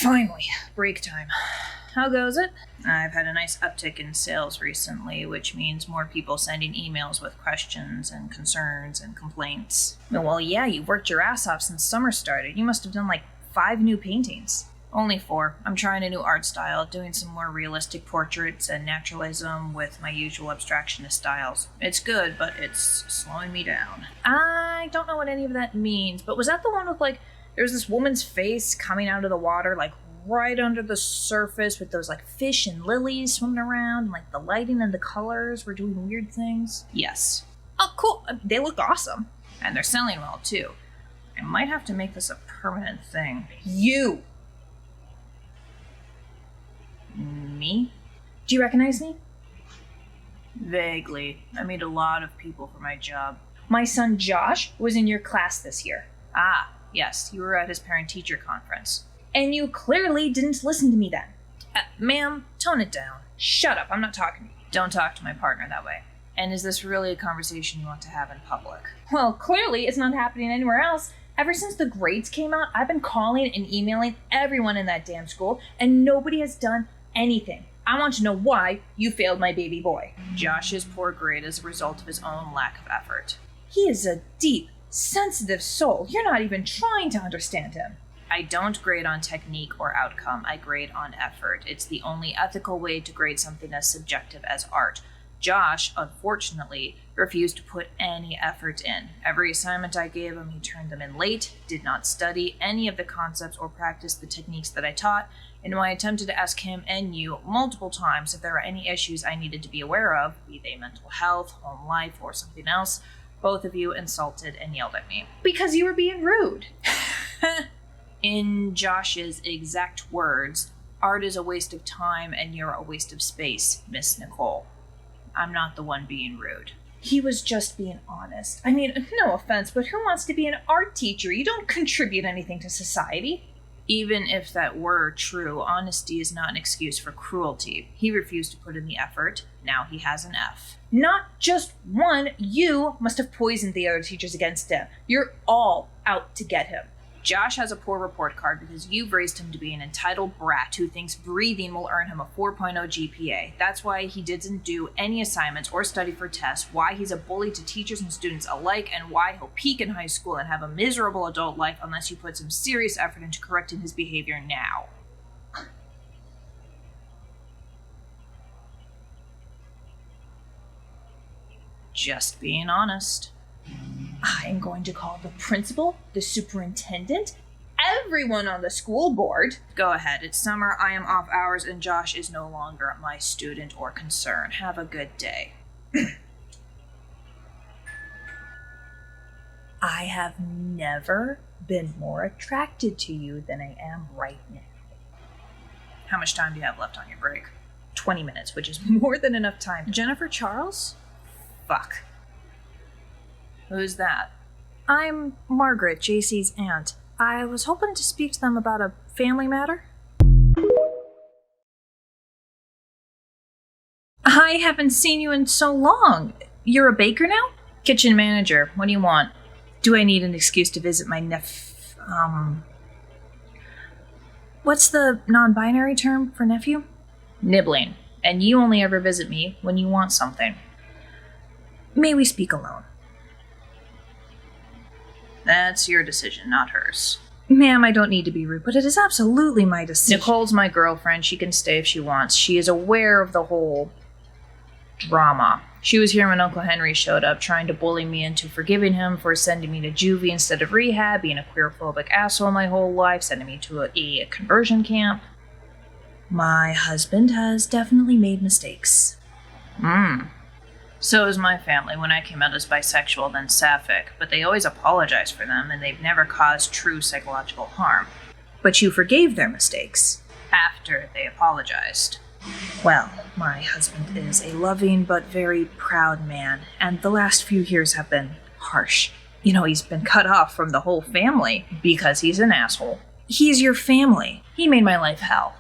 Finally, break time. How goes it? I've had a nice uptick in sales recently, which means more people sending emails with questions and concerns and complaints. Well, yeah, you worked your ass off since summer started. You must have done like 5 new paintings. Only 4. I'm trying a new art style, doing some more realistic portraits and naturalism with my usual abstractionist styles. It's good, but it's slowing me down. I don't know what any of that means, but was that the one with like, there's this woman's face coming out of the water, like right under the surface with those like fish and lilies swimming around, and like the lighting and the colors were doing weird things? Yes. Oh, cool. They look awesome. And they're selling well, too. I might have to make this a permanent thing. You! Me? Do you recognize me? Vaguely. I meet a lot of people for my job. My son Josh was in your class this year. Ah, yes, you were at his parent-teacher conference. And you clearly didn't listen to me then. Ma'am, tone it down. Shut up, I'm not talking to you. Don't talk to my partner that way. And is this really a conversation you want to have in public? Well, clearly it's not happening anywhere else. Ever since the grades came out, I've been calling and emailing everyone in that damn school, and nobody has done anything. I want to know why you failed my baby boy. Josh's poor grade is a result of his own lack of effort. He is a deep, sensitive soul. You're not even trying to understand him. I don't grade on technique or outcome. I grade on effort. It's the only ethical way to grade something as subjective as art. Josh, unfortunately, refused to put any effort in. Every assignment I gave him, he turned them in late, did not study any of the concepts or practice the techniques that I taught, and when I attempted to ask him and you multiple times if there were any issues I needed to be aware of, be they mental health, home life, or something else, both of you insulted and yelled at me. Because you were being rude. In Josh's exact words, art is a waste of time and you're a waste of space, Miss Nicole. I'm not the one being rude. He was just being honest. I mean, no offense, but who wants to be an art teacher? You don't contribute anything to society. Even if that were true, honesty is not an excuse for cruelty. He refused to put in the effort. Now he has an F. Not just one. You must have poisoned the other teachers against him. You're all out to get him. Josh has a poor report card because you've raised him to be an entitled brat who thinks breathing will earn him a 4.0 GPA. That's why he didn't do any assignments or study for tests, why he's a bully to teachers and students alike, and why he'll peak in high school and have a miserable adult life unless you put some serious effort into correcting his behavior now. Just being honest. I'm going to call the principal, the superintendent, everyone on the school board. Go ahead. It's summer, I am off hours, and Josh is no longer my student or concern. Have a good day. I have never been more attracted to you than I am right now. How much time do you have left on your break? 20 minutes, which is more than enough time. Jennifer Charles? Fuck. Who's that? I'm Margaret, JC's aunt. I was hoping to speak to them about a family matter. I haven't seen you in so long. You're a baker now? Kitchen manager. What do you want? Do I need an excuse to visit my What's the non-binary term for nephew? Nibbling. And you only ever visit me when you want something. May we speak alone? That's your decision, not hers. Ma'am, I don't need to be rude, but it is absolutely my decision. Nicole's my girlfriend. She can stay if she wants. She is aware of the whole drama. She was here when Uncle Henry showed up, trying to bully me into forgiving him for sending me to juvie instead of rehab, being a queerphobic asshole my whole life, sending me to a conversion camp. My husband has definitely made mistakes. So is my family. When I came out as bisexual, then sapphic, but they always apologize for them, and they've never caused true psychological harm. But you forgave their mistakes after they apologized. Well, my husband is a loving but very proud man, and the last few years have been harsh. You know, he's been cut off from the whole family because he's an asshole. He's your family. He made my life hell.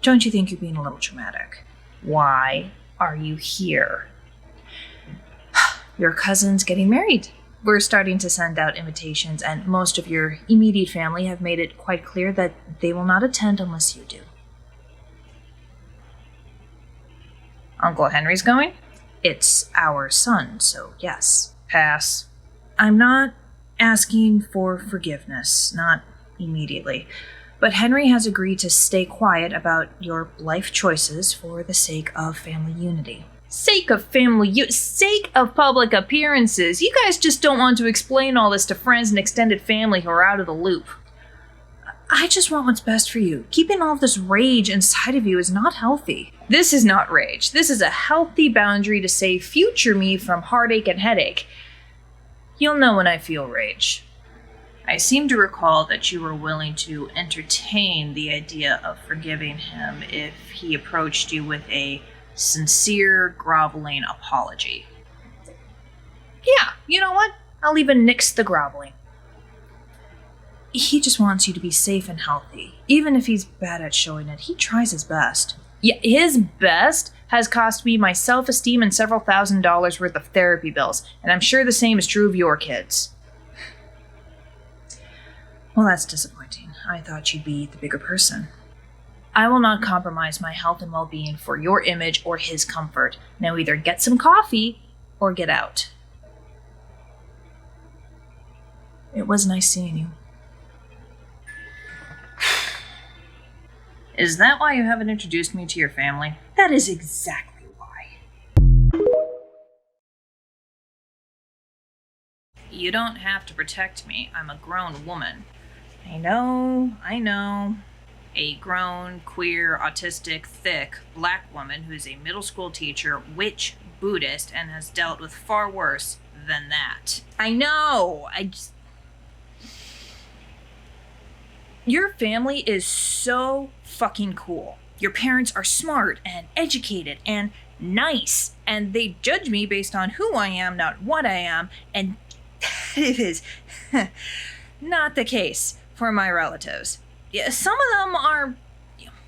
Don't you think you're being a little dramatic? Why are you here? Your cousin's getting married. We're starting to send out invitations, and most of your immediate family have made it quite clear that they will not attend unless you do. Uncle Henry's going? It's our son, so yes. Pass. I'm not asking for forgiveness, not immediately. But Henry has agreed to stay quiet about your life choices for the sake of family unity. Sake of public appearances. You guys just don't want to explain all this to friends and extended family who are out of the loop. I just want what's best for you. Keeping all of this rage inside of you is not healthy. This is not rage. This is a healthy boundary to save future me from heartache and headache. You'll know when I feel rage. I seem to recall that you were willing to entertain the idea of forgiving him if he approached you with a sincere, groveling apology. Yeah, you know what? I'll even nix the groveling. He just wants you to be safe and healthy. Even if he's bad at showing it, he tries his best. Yeah, his best has cost me my self-esteem and several $1,000s worth of therapy bills, and I'm sure the same is true of your kids. Well, that's disappointing. I thought you'd be the bigger person. I will not compromise my health and well-being for your image or his comfort. Now either get some coffee or get out. It was nice seeing you. Is that why you haven't introduced me to your family? That is exactly why. You don't have to protect me. I'm a grown woman. I know. A grown, queer, autistic, thick, black woman who's a middle school teacher, witch, Buddhist, and has dealt with far worse than that. I know! Your family is so fucking cool. Your parents are smart and educated and nice, and they judge me based on who I am, not what I am, and it is not the case for my relatives. Yeah, some of them are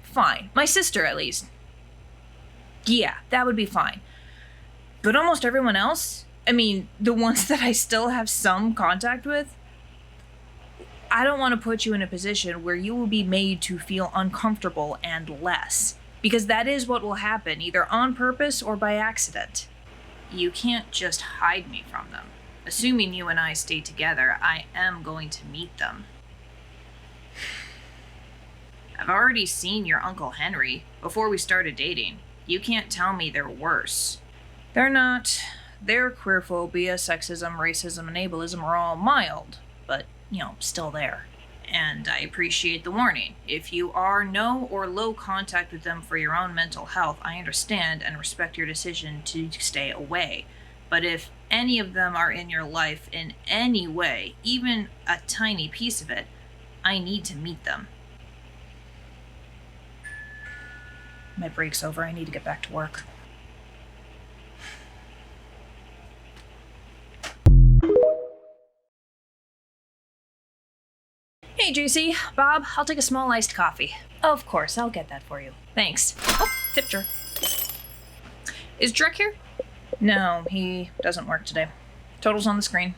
fine. My sister, at least. Yeah, that would be fine. But almost everyone else, the ones that I still have some contact with, I don't want to put you in a position where you will be made to feel uncomfortable and less. Because that is what will happen, either on purpose or by accident. You can't just hide me from them. Assuming you and I stay together, I am going to meet them. I've already seen your Uncle Henry before we started dating. You can't tell me they're worse. They're not. Their queerphobia, sexism, racism, and ableism are all mild, but, still there. And I appreciate the warning. If you are no or low contact with them for your own mental health, I understand and respect your decision to stay away. But if any of them are in your life in any way, even a tiny piece of it, I need to meet them. My break's over. I need to get back to work. Hey, JC. Bob, I'll take a small iced coffee. Of course, I'll get that for you. Thanks. Oh, tip jar. Is Drek here? No, he doesn't work today. Total's on the screen.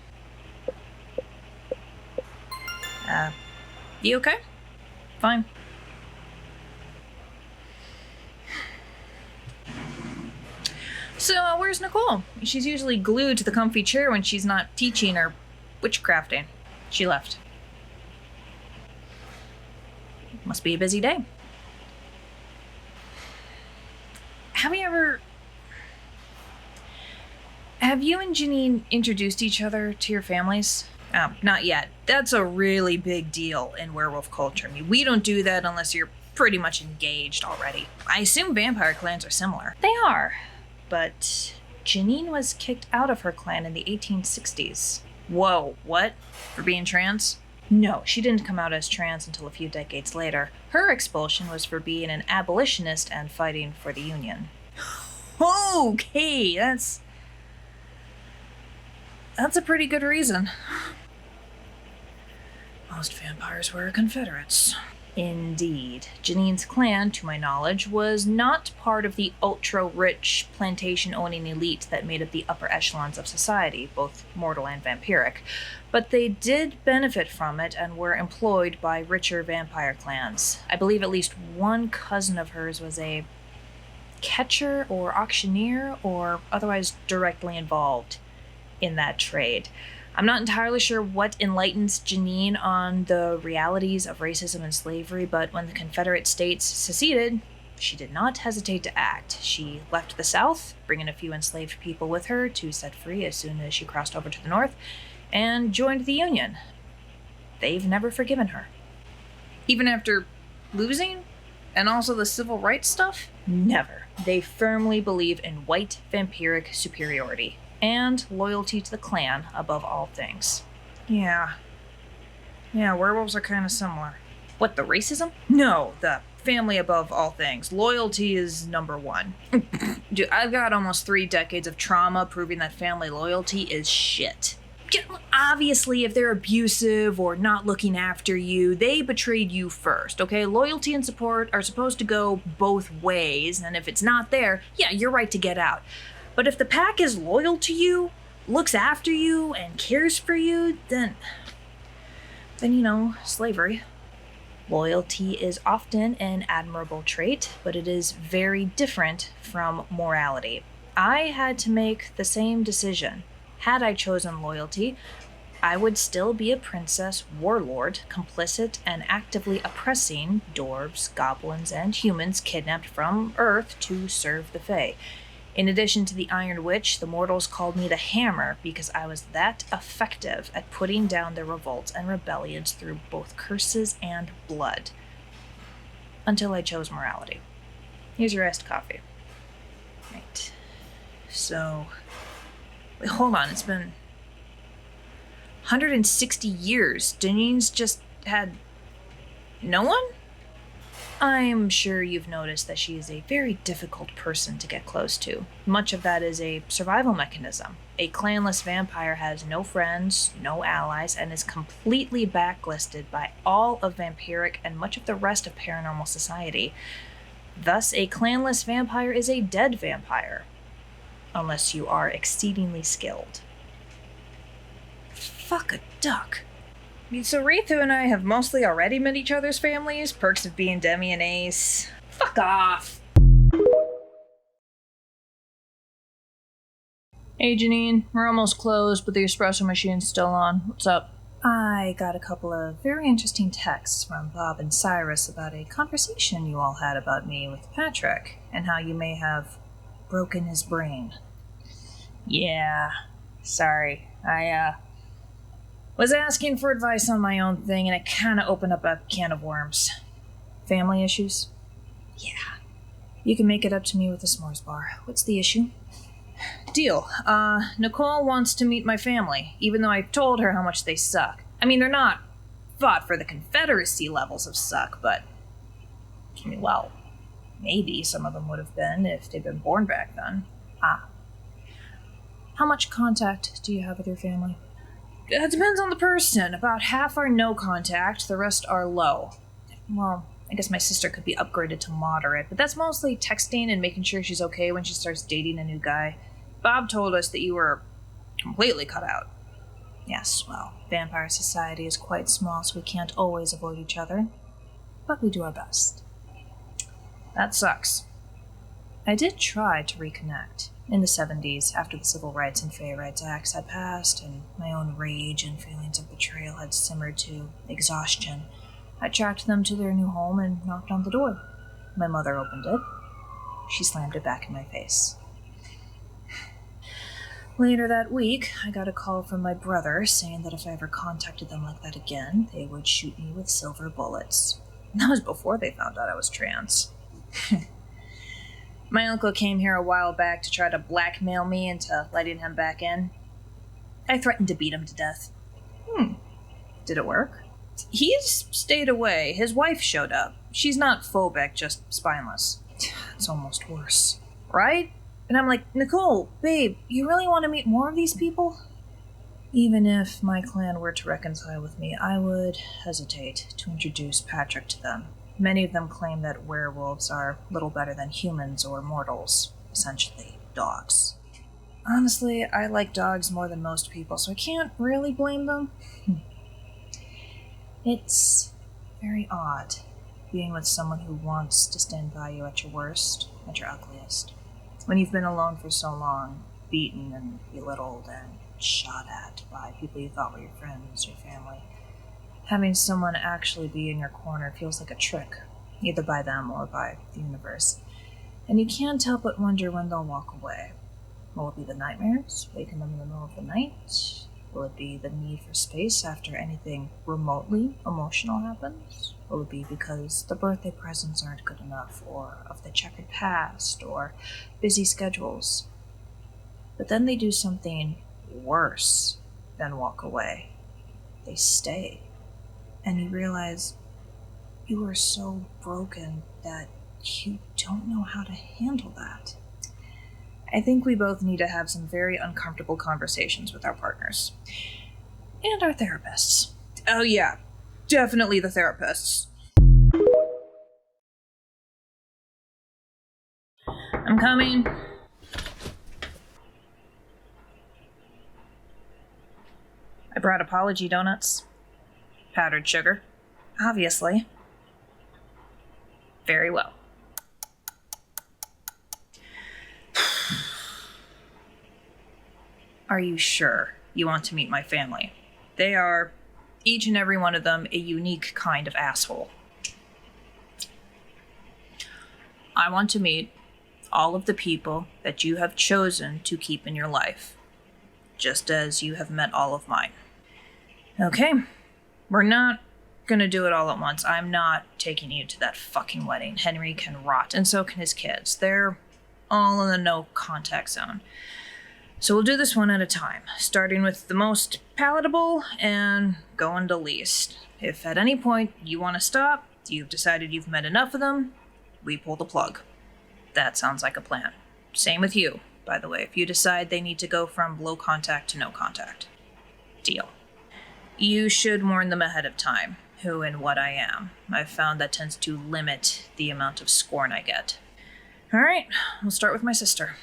You okay? Fine. So, where's Nicole? She's usually glued to the comfy chair when she's not teaching or witchcrafting. She left. Must be a busy day. Have you and Janine introduced each other to your families? Not yet. That's a really big deal in werewolf culture. We don't do that unless you're pretty much engaged already. I assume vampire clans are similar. They are. But Janine was kicked out of her clan in the 1860s. Whoa, what? For being trans? No, she didn't come out as trans until a few decades later. Her expulsion was for being an abolitionist and fighting for the Union. Okay, that's a pretty good reason. Most vampires were Confederates. Indeed. Janine's clan, to my knowledge, was not part of the ultra-rich, plantation-owning elite that made up the upper echelons of society, both mortal and vampiric, but they did benefit from it and were employed by richer vampire clans. I believe at least one cousin of hers was a catcher or auctioneer or otherwise directly involved in that trade. I'm not entirely sure what enlightens Janine on the realities of racism and slavery, but when the Confederate States seceded, she did not hesitate to act. She left the South, bringing a few enslaved people with her to set free as soon as she crossed over to the North, and joined the Union. They've never forgiven her. Even after losing? And also the civil rights stuff? Never. They firmly believe in white vampiric superiority and loyalty to the clan above all things. Yeah, werewolves are kind of similar. What, the racism? No, the family above all things. Loyalty is number one. Dude, I've got almost 3 decades of trauma proving that family loyalty is shit. Obviously, if they're abusive or not looking after you, they betrayed you first, okay? Loyalty and support are supposed to go both ways, and if it's not there, yeah, you're right to get out. But if the pack is loyal to you, looks after you, and cares for you, then slavery. Loyalty is often an admirable trait, but it is very different from morality. I had to make the same decision. Had I chosen loyalty, I would still be a princess warlord, complicit and actively oppressing dwarves, goblins, and humans kidnapped from Earth to serve the Fae. In addition to the Iron Witch, the mortals called me the Hammer because I was that effective at putting down their revolts and rebellions through both curses and blood. Until I chose morality. Here's your iced coffee. Right. So... Wait, hold on, it's been 160 years. Janine's just had no one? I'm sure you've noticed that she is a very difficult person to get close to. Much of that is a survival mechanism. A clanless vampire has no friends, no allies, and is completely backlisted by all of vampiric and much of the rest of paranormal society. Thus, a clanless vampire is a dead vampire. Unless you are exceedingly skilled. Fuck a duck. So Ritu and I have mostly already met each other's families, perks of being Demi and Ace. Fuck off! Hey Janine, we're almost closed, but the espresso machine's still on. What's up? I got a couple of very interesting texts from Bob and Cyrus about a conversation you all had about me with Patrick, and how you may have broken his brain. Yeah, sorry. I was asking for advice on my own thing, and it kinda opened up a can of worms. Family issues? Yeah. You can make it up to me with a s'mores bar. What's the issue? Deal. Nicole wants to meet my family, even though I've told her how much they suck. I mean, they're not fought for the Confederacy levels of suck, but... well, maybe some of them would have been if they'd been born back then. How much contact do you have with your family? It depends on the person. About half are no contact, the rest are low. Well, I guess my sister could be upgraded to moderate, but that's mostly texting and making sure she's okay when she starts dating a new guy. Bob told us that you were completely cut out. Yes, well, vampire society is quite small, so we can't always avoid each other. But we do our best. That sucks. I did try to reconnect. In the 70s, after the Civil Rights and Fae Rights Acts had passed, and my own rage and feelings of betrayal had simmered to exhaustion, I tracked them to their new home and knocked on the door. My mother opened it. She slammed it back in my face. Later that week, I got a call from my brother saying that if I ever contacted them like that again, they would shoot me with silver bullets. That was before they found out I was trans. My uncle came here a while back to try to blackmail me into letting him back in. I threatened to beat him to death. Did it work? He's stayed away. His wife showed up. She's not phobic, just spineless. It's almost worse. Right? And I'm like, Nicole, babe, you really want to meet more of these people? Even if my clan were to reconcile with me, I would hesitate to introduce Patrick to them. Many of them claim that werewolves are little better than humans or mortals, essentially dogs. Honestly, I like dogs more than most people, so I can't really blame them. It's very odd being with someone who wants to stand by you at your worst, at your ugliest. When you've been alone for so long, beaten and belittled and shot at by people you thought were your friends, your family, having someone actually be in your corner feels like a trick, either by them or by the universe. And you can't help but wonder when they'll walk away. Will it be the nightmares, waking them in the middle of the night? Will it be the need for space after anything remotely emotional happens? Will it be because the birthday presents aren't good enough, or of the checkered past, or busy schedules? But then they do something worse than walk away. They stay. And you realize you are so broken that you don't know how to handle that. I think we both need to have some very uncomfortable conversations with our partners. And our therapists. Oh yeah, definitely the therapists. I'm coming. I brought apology donuts. Powdered sugar. Obviously. Very well. Are you sure you want to meet my family? They are, each and every one of them, a unique kind of asshole. I want to meet all of the people that you have chosen to keep in your life, just as you have met all of mine. Okay, we're not gonna do it all at once. I'm not taking you to that fucking wedding. Henry can rot, and so can his kids. They're all in the no contact zone. So we'll do this one at a time, starting with the most palatable and going to least. If at any point you want to stop, you've decided you've met enough of them, we pull the plug. That sounds like a plan. Same with you, by the way, if you decide they need to go from low contact to no contact. Deal. You should warn them ahead of time who and what I am. I've found that tends to limit the amount of scorn I get. All right, we'll start with my sister.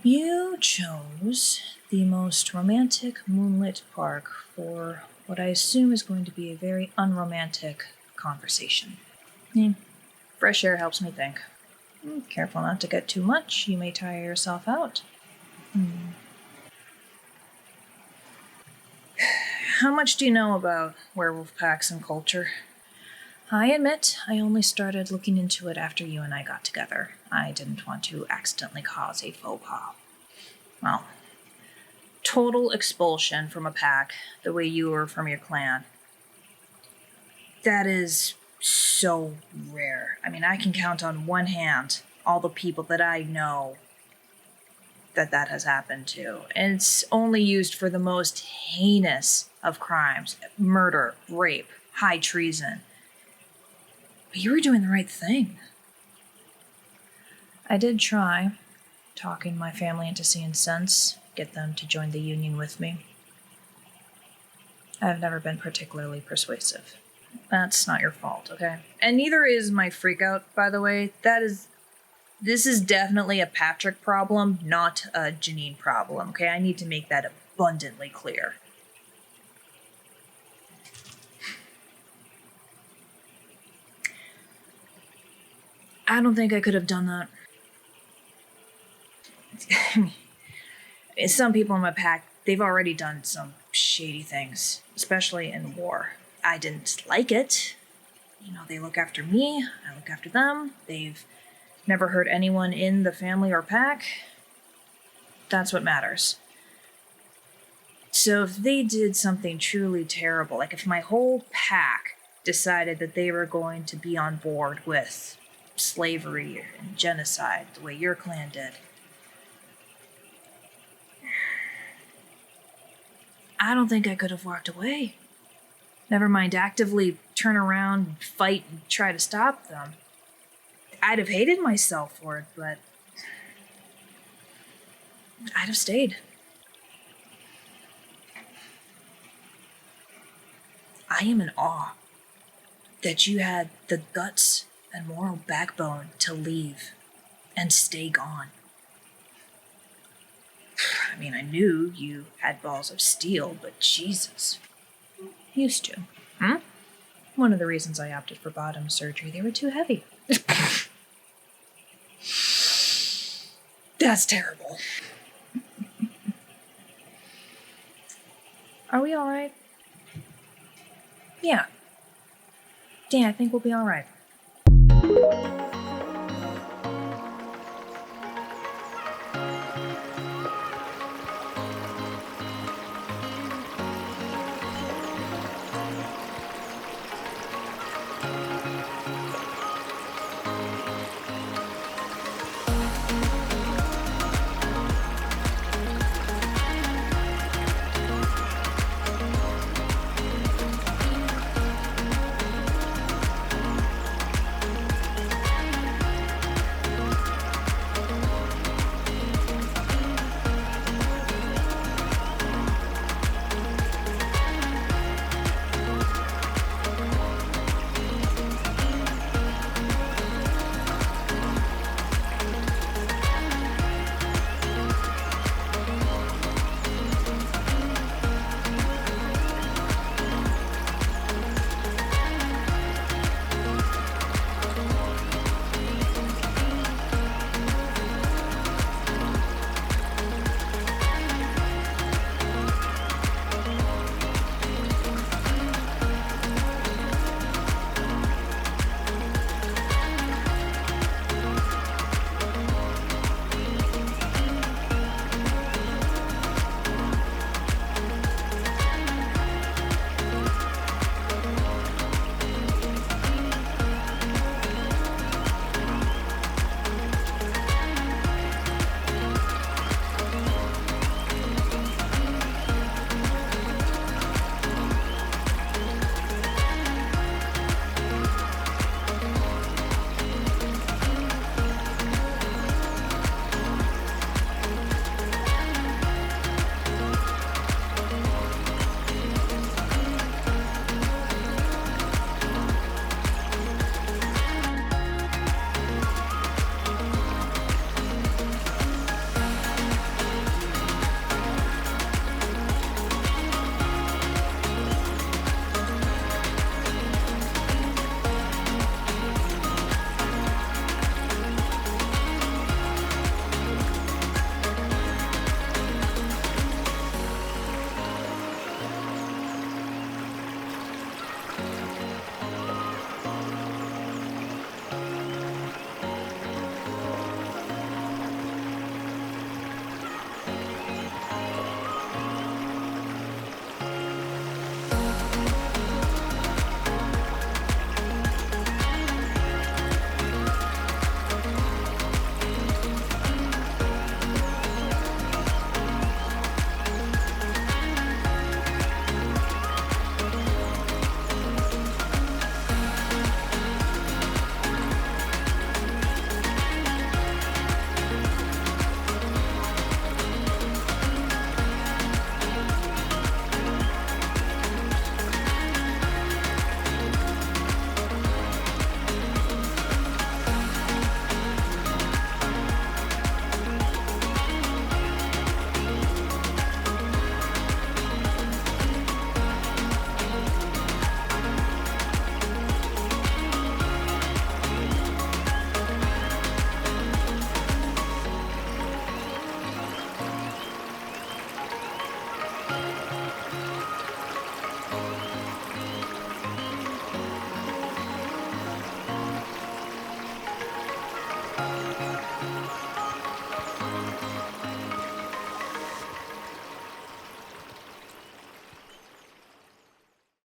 You chose the most romantic moonlit park for what I assume is going to be a very unromantic conversation. Fresh air helps me think. Careful not to get too much, you may tire yourself out. How much do you know about werewolf packs and culture? I admit, I only started looking into it after you and I got together. I didn't want to accidentally cause a faux pas. Well, total expulsion from a pack, the way you were from your clan. That is so rare. I mean, I can count on one hand all the people that I know that has happened to. And it's only used for the most heinous of crimes. Murder, rape, high treason. But you were doing the right thing. I did try, talking my family into seeing sense, get them to join the union with me. I've never been particularly persuasive. That's not your fault, okay? And neither is my freakout, by the way. This is definitely a Patrick problem, not a Janine problem, okay? I need to make that abundantly clear. I don't think I could have done that. Some people in my pack, they've already done some shady things, especially in war. I didn't like it. They look after me, I look after them. They've never hurt anyone in the family or pack. That's what matters. So if they did something truly terrible, like if my whole pack decided that they were going to be on board with slavery and genocide the way your clan did, I don't think I could have walked away. Never mind actively turn around, fight, and try to stop them. I'd have hated myself for it, but I'd have stayed. I am in awe that you had the guts and moral backbone to leave and stay gone. I mean, I knew you had balls of steel, but Jesus. Used to. One of the reasons I opted for bottom surgery, they were too heavy. That's terrible. Are we alright? Yeah. Dan, I think we'll be alright.